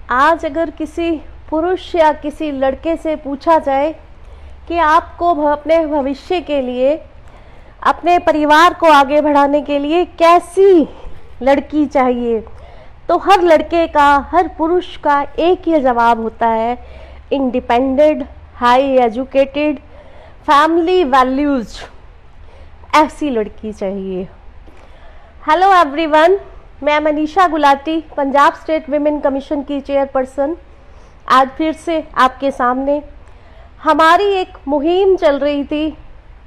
आज अगर किसी पुरुष या किसी लड़के से पूछा जाए कि आपको अपने भविष्य के लिए, अपने परिवार को आगे बढ़ाने के लिए कैसी लड़की चाहिए, तो हर लड़के का, हर पुरुष का एक ही जवाब होता है, independent, high educated, family values, ऐसी लड़की चाहिए। हेलो एवरीवन, मैं Manisha Gulati, Punjab state women commission की चेयरपर्सन, आज फिर से आपके सामने। हमारी एक मुहिम चल रही थी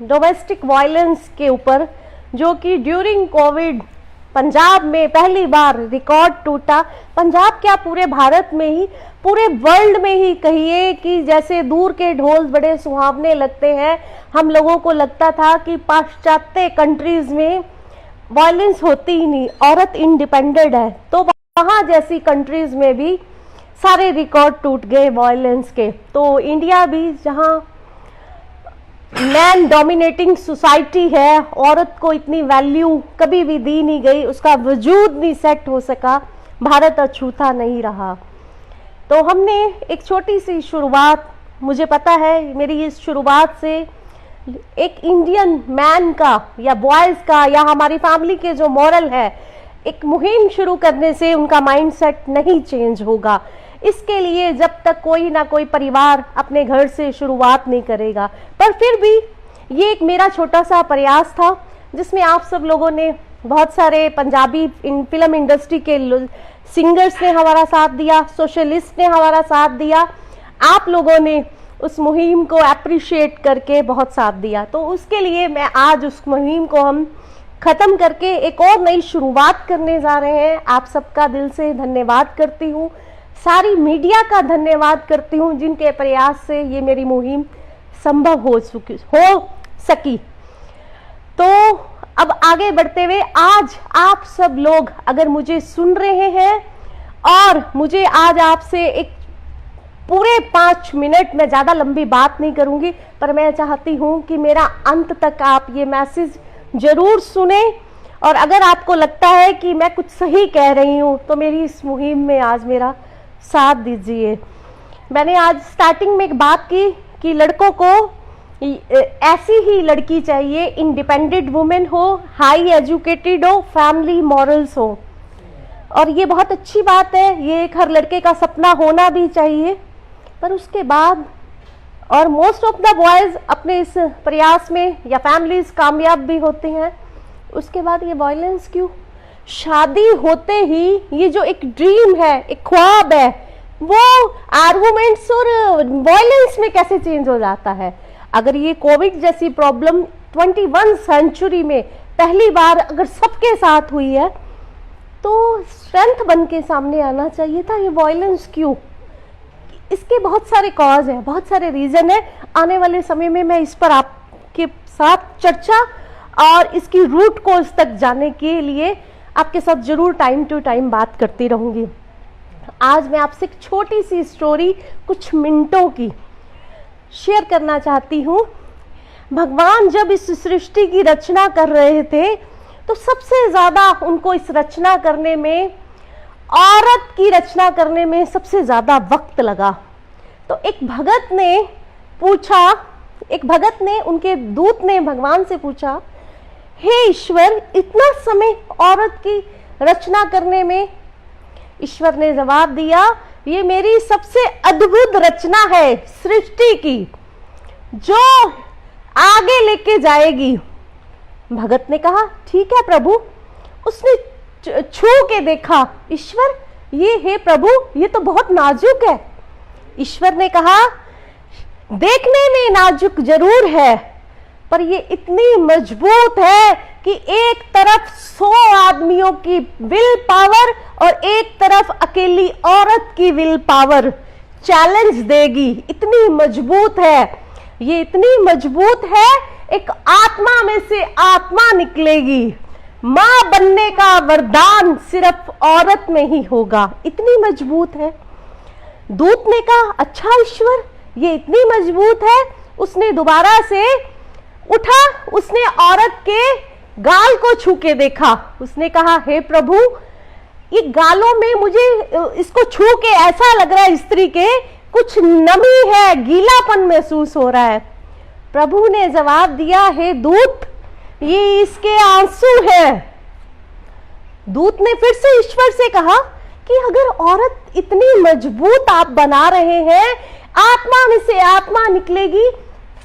डोमेस्टिक वायलेंस के ऊपर, जो कि ड्यूरिंग कोविड पंजाब में पहली बार रिकॉर्ड टूटा। पंजाब क्या, पूरे भारत में ही, पूरे वर्ल्ड में ही कहिए कि जैसे दूर के ढोल बड़े सुहावने लगते हैं। हम लोगों को लगता था कि पाश्चात्य कंट्रीज में वायलेंस होती ही नहीं, औरत इंडिपेंडेंट है, तो वहाँ जैसी कंट्रीज में भी सारे रिकॉर्ड टूट गए वायलेंस के। तो इंडिया भी, जहाँ मैन डोमिनेटिंग सोसाइटी है, औरत को इतनी वैल्यू कभी भी दी नहीं गई, उसका वजूद नहीं सेट हो सका, भारत अछूता नहीं रहा। तो हमने एक छोटी सी शुरुआत, मुझे पता है मेरी इस शुरुआत से एक इंडियन मैन का या बॉयज़ का या हमारी फैमिली के जो मॉरल है, एक मुहिम शुरू करने से उनका माइंडसेट नहीं चेंज होगा। इसके लिए जब तक कोई ना कोई परिवार अपने घर से शुरुआत नहीं करेगा, पर फिर भी ये एक मेरा छोटा सा प्रयास था, जिसमें आप सब लोगों ने, बहुत सारे पंजाबी फिल्म इंडस्ट्री के सिंगर्स ने हमारा साथ दिया, सोशलिस्ट ने हमारा साथ दिया, आप लोगों ने उस मुहिम को अप्रिशिएट करके बहुत साथ दिया। तो उसके लिए मैं आज उस मुहिम को हम ख़त्म करके एक और नई शुरुआत करने जा रहे हैं। आप सबका दिल से धन्यवाद करती हूँ, सारी मीडिया का धन्यवाद करती हूँ, जिनके प्रयास से ये मेरी मुहिम संभव हो सकी। तो अब आगे बढ़ते हुए, आज आप सब लोग अगर मुझे सुन रहे हैं और मुझे आज आपसे एक पूरे 5 मिनट में, ज़्यादा लंबी बात नहीं करूंगी, पर मैं चाहती हूं कि मेरा अंत तक आप ये मैसेज जरूर सुने, और अगर आपको लगता है कि मैं कुछ सही कह रही हूं तो मेरी इस मुहिम में आज मेरा साथ दीजिए। मैंने आज स्टार्टिंग में एक बात की कि लड़कों को ऐसी ही लड़की चाहिए, इंडिपेंडेंट वुमेन हो, हाई एजुकेटेड हो, फैमिली मॉरल्स हो, और ये बहुत अच्छी बात है, ये एक हर लड़के का सपना होना भी चाहिए। पर उसके बाद, और मोस्ट ऑफ द बॉयज अपने इस प्रयास में या फैमिलीज कामयाब भी होते हैं, उसके बाद ये वायलेंस क्यों? शादी होते ही ये जो एक ड्रीम है, एक ख्वाब है, वो आर्गुमेंट्स और वायलेंस में कैसे चेंज हो जाता है? अगर ये कोविड जैसी प्रॉब्लम 21 सेंचुरी में पहली बार अगर सबके साथ हुई है, तो स्ट्रेंथ बन के सामने आना चाहिए था। ये वायलेंस क्यों? इसके बहुत सारे कॉज हैं, बहुत सारे रीजन है। आने वाले समय में मैं इस पर आपके साथ चर्चा और इसकी रूट कोज तक जाने के लिए आपके साथ जरूर टाइम टू टाइम बात करती रहूंगी। आज मैं आपसे एक छोटी सी स्टोरी, कुछ मिनटों की, शेयर करना चाहती हूँ। भगवान जब इस सृष्टि की रचना कर रहे थे, तो सबसे ज्यादा उनको इस रचना करने में, औरत की रचना करने में सबसे ज्यादा वक्त लगा। तो एक भगत ने पूछा, एक भगत ने, उनके दूत ने भगवान से पूछा, हे ईश्वर, इतना समय औरत की रचना करने में? ईश्वर ने जवाब दिया, ये मेरी सबसे अद्भुत रचना है सृष्टि की, जो आगे लेके जाएगी। भगत ने कहा, ठीक है प्रभु। उसने छू के देखा, ईश्वर, ये है प्रभु, ये तो बहुत नाजुक है। ईश्वर ने कहा, देखने में नाजुक जरूर है, पर ये इतनी मजबूत है कि एक तरफ 100 आदमियों की विल पावर और एक तरफ अकेली औरत की विल पावर चैलेंज देगी। इतनी मजबूत है ये, इतनी मजबूत है, एक आत्मा में से आत्मा निकलेगी। मां बनने का वरदान सिर्फ औरत में ही होगा, इतनी मजबूत है। दूत ने कहा, अच्छा ईश्वर, ये इतनी मजबूत है। उसने दोबारा से उठा, उसने औरत के गाल को छू के देखा। उसने कहा, हे प्रभु, ये गालों में मुझे इसको छू के ऐसा लग रहा है स्त्री के कुछ नमी है, गीलापन महसूस हो रहा है। प्रभु ने जवाब दिया, हे दूत, ये इसके आंसू हैं। दूत ने फिर से ईश्वर से कहा कि अगर औरत इतनी मजबूत आप बना रहे हैं, आत्मा में से आत्मा निकलेगी,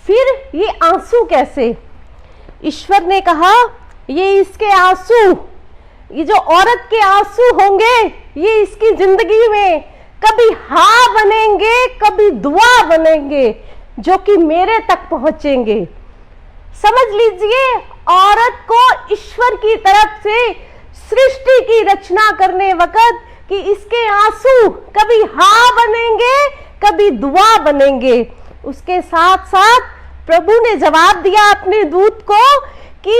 फिर ये आंसू कैसे? ईश्वर ने कहा, ये इसके आंसू, ये जो औरत के आंसू होंगे, ये इसकी जिंदगी में कभी हाँ बनेंगे, कभी दुआ बनेंगे, जो कि मेरे तक पहुंचेंगे। समझ लीजिए, औरत को ईश्वर की तरफ से सृष्टि की रचना करने वक्त कि इसके आंसू कभी हाँ बनेंगे, कभी दुआ बनेंगे। उसके साथ साथ प्रभु ने जवाब दिया अपने दूत को कि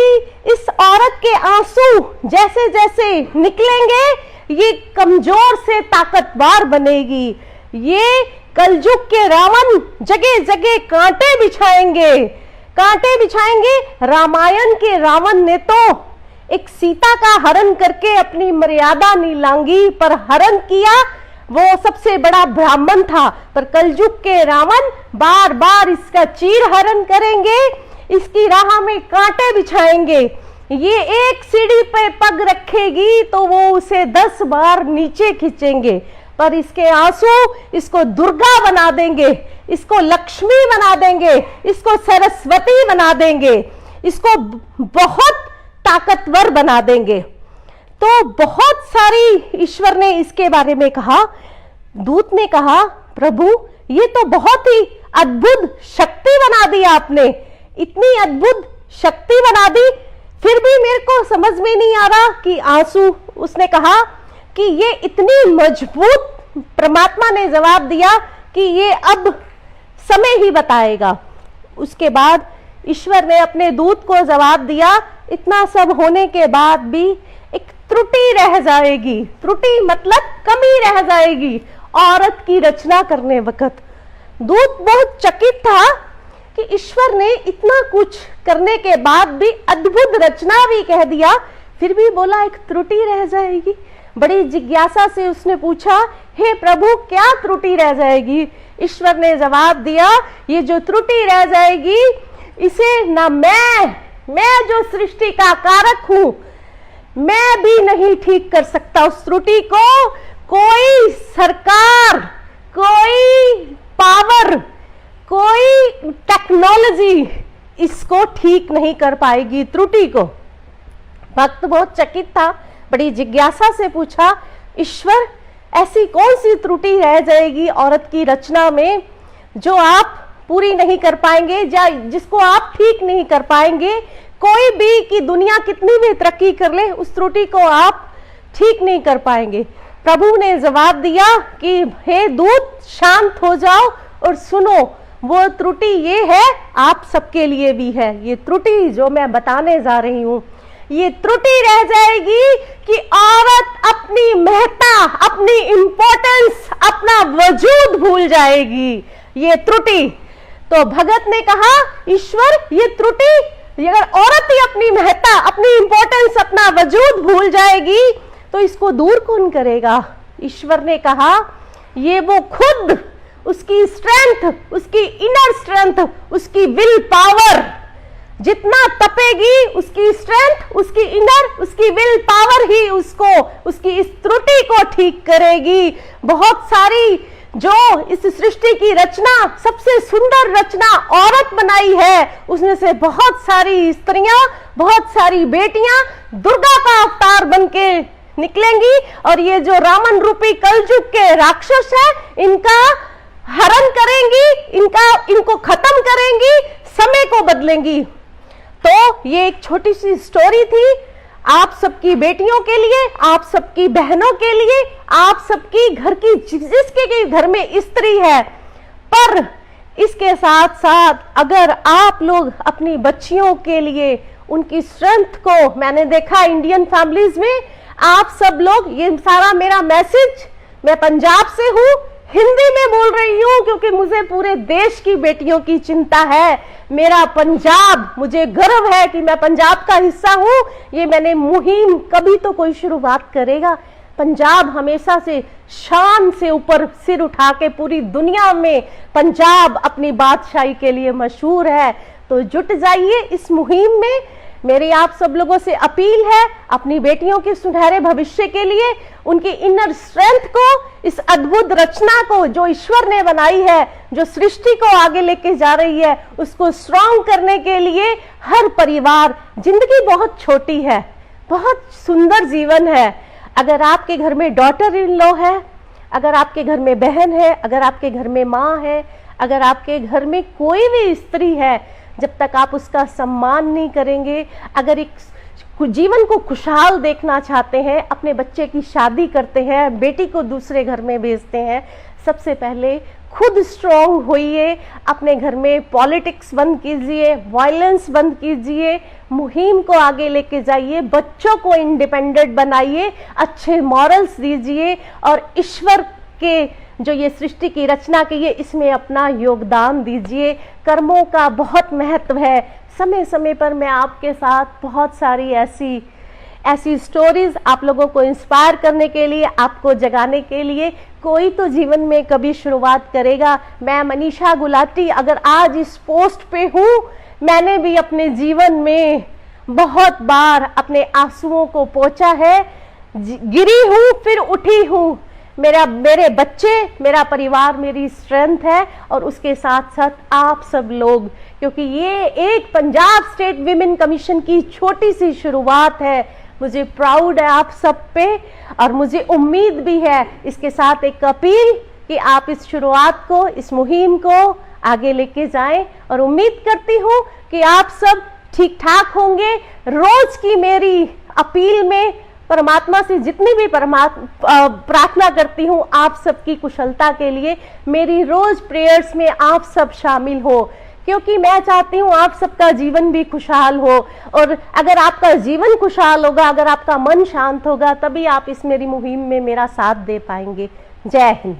इस औरत के आंसू जैसे जैसे निकलेंगे, ये कमजोर से ताकतवर बनेगी। ये कलयुग के रावण जगह जगह कांटे बिछाएंगे, कांटे बिछाएंगे। रामायण के रावण ने तो एक सीता का हरण करके अपनी मर्यादा नहीं लांगी, पर हरण किया, वो सबसे बड़ा ब्राह्मण था। पर कलयुग के रावण बार बार इसका चीर हरण करेंगे, इसकी राह में कांटे बिछाएंगे। ये एक सीढ़ी पे पग रखेगी तो वो उसे 10 बार नीचे खींचेंगे, पर इसके आंसू इसको दुर्गा बना देंगे, इसको लक्ष्मी बना देंगे, इसको सरस्वती बना देंगे, इसको बहुत ताकतवर बना देंगे। तो बहुत सारी ईश्वर ने इसके बारे में कहा। दूत ने कहा, प्रभु, ये तो बहुत ही अद्भुत शक्ति बना दी आपने, इतनी अद्भुत शक्ति बना दी, फिर भी मेरे को समझ में नहीं आ रहा कि आंसू। उसने कहा कि ये इतनी मजबूत, परमात्मा ने जवाब दिया कि ये अब समय ही बताएगा। उसके बाद ईश्वर ने अपने दूत को जवाब दिया, इतना सब होने के बाद भी एक त्रुटि रह जाएगी। त्रुटि मतलब कमी रह जाएगी औरत की रचना करने वक्त। दूत बहुत चकित था कि ईश्वर ने इतना कुछ करने के बाद भी अद्भुत रचना भी कह दिया, फिर भी बोला एक त्रुटि रह जाएगी। बड़ी जिज्ञासा से उसने पूछा, हे प्रभु, क्या त्रुटि रह जाएगी? ईश्वर ने जवाब दिया, ये जो त्रुटि रह जाएगी, इसे ना मैं जो सृष्टि का कारक हूं, मैं भी नहीं ठीक कर सकता। उस त्रुटि को कोई सरकार, कोई पावर, कोई टेक्नोलॉजी इसको ठीक नहीं कर पाएगी त्रुटि को। भक्त बहुत चकित था, बड़ी जिज्ञासा से पूछा, ईश्वर, ऐसी कौन सी त्रुटि रह जाएगी औरत की रचना में जो आप पूरी नहीं कर पाएंगे, या जिसको आप ठीक नहीं कर पाएंगे? कोई भी कि दुनिया कितनी भी तरक्की कर ले, उस त्रुटि को आप ठीक नहीं कर पाएंगे। प्रभु ने जवाब दिया कि हे दूत, शांत हो जाओ और सुनो, वो त्रुटि ये है, आप सबके लिए भी है। ये त्रुटि जो मैं बताने जा रही हूं, ये त्रुटि रह जाएगी कि औरत अपनी महत्ता, अपनी इंपॉर्टेंस, अपना वजूद भूल जाएगी। ये त्रुटि। तो भगत ने कहा, ईश्वर, ये त्रुटि, अगर औरत ही अपनी महत्ता, अपनी इंपॉर्टेंस, अपना वजूद भूल जाएगी तो इसको दूर कौन करेगा? ईश्वर ने कहा, ये वो खुद, उसकी स्ट्रेंथ, उसकी इनर स्ट्रेंथ, उसकी विल पावर, जितना तपेगी उसकी स्ट्रेंथ, उसकी इनर, उसकी विल पावर ही उसको, उसकी इस त्रुटि को ठीक करेगी। बहुत सारी जो इस सृष्टि की रचना, सबसे सुंदर रचना औरत बनाई है, उसमें से बहुत सारी स्त्रियां, बहुत सारी बेटियां दुर्गा का अवतार बनके निकलेंगी, और ये जो रावण रूपी कलयुग के राक्षस है, इनका हरण करेंगी, इनको खत्म करेंगी, समय को बदलेंगी। तो ये एक छोटी सी स्टोरी थी आप सबकी बेटियों के लिए, आप सबकी बहनों के लिए, आप सबकी घर की, जिसके घर में स्त्री है। पर इसके साथ साथ अगर आप लोग अपनी बच्चियों के लिए उनकी स्ट्रेंथ को, मैंने देखा इंडियन फैमिलीज में आप सब लोग, ये सारा मेरा मैसेज, मैं पंजाब से हूँ, हिंदी में बोल रही हूँ क्योंकि मुझे पूरे देश की बेटियों की चिंता है। मेरा पंजाब, मुझे गर्व है कि मैं पंजाब का हिस्सा हूँ। ये मैंने मुहिम, कभी तो कोई शुरुआत करेगा, पंजाब हमेशा से शान से ऊपर सिर उठा के पूरी दुनिया में पंजाब अपनी बादशाही के लिए मशहूर है। तो जुट जाइए इस मुहिम में। मेरी आप सब लोगों से अपील है, अपनी बेटियों के सुनहरे भविष्य के लिए, उनकी इनर स्ट्रेंथ को, इस अद्भुत रचना को जो ईश्वर ने बनाई है, जो सृष्टि को आगे लेके जा रही है, उसको स्ट्रांग करने के लिए हर परिवार, जिंदगी बहुत छोटी है, बहुत सुंदर जीवन है। अगर आपके घर में डॉटर इन लॉ है, अगर आपके घर में बहन है, अगर आपके घर में माँ है, अगर आपके घर में कोई भी स्त्री है, जब तक आप उसका सम्मान नहीं करेंगे, अगर एक जीवन को खुशहाल देखना चाहते हैं, अपने बच्चे की शादी करते हैं, बेटी को दूसरे घर में भेजते हैं, सबसे पहले खुद स्ट्रॉन्ग होइए, अपने घर में पॉलिटिक्स बंद कीजिए, वायलेंस बंद कीजिए, मुहिम को आगे लेके जाइए, बच्चों को इंडिपेंडेंट बनाइए, अच्छे मॉरल्स दीजिए और ईश्वर के जो ये सृष्टि की रचना की है इसमें अपना योगदान दीजिए। कर्मों का बहुत महत्व है। समय समय पर मैं आपके साथ बहुत सारी ऐसी स्टोरीज आप लोगों को इंस्पायर करने के लिए, आपको जगाने के लिए, कोई तो जीवन में कभी शुरुआत करेगा। मैं मनीषा गुलाटी अगर आज इस पोस्ट पे हूँ, मैंने भी अपने जीवन में बहुत बार अपने आंसुओं को पोंछा है, गिरी हूँ फिर उठी हूँ। मेरे बच्चे, मेरा परिवार मेरी स्ट्रेंथ है और उसके साथ साथ आप सब लोग, क्योंकि ये एक पंजाब स्टेट विमेन कमीशन की छोटी सी शुरुआत है। मुझे प्राउड है आप सब पे और मुझे उम्मीद भी है। इसके साथ एक अपील कि आप इस शुरुआत को, इस मुहिम को आगे लेके जाएं और उम्मीद करती हूँ कि आप सब ठीक ठाक होंगे। रोज की मेरी अपील में परमात्मा से जितनी भी प्रार्थना करती हूँ आप सबकी कुशलता के लिए, मेरी रोज प्रेयर्स में आप सब शामिल हो, क्योंकि मैं चाहती हूँ आप सबका जीवन भी खुशहाल हो। और अगर आपका जीवन खुशहाल होगा, अगर आपका मन शांत होगा, तभी आप इस मेरी मुहिम में मेरा साथ दे पाएंगे। जय हिंद।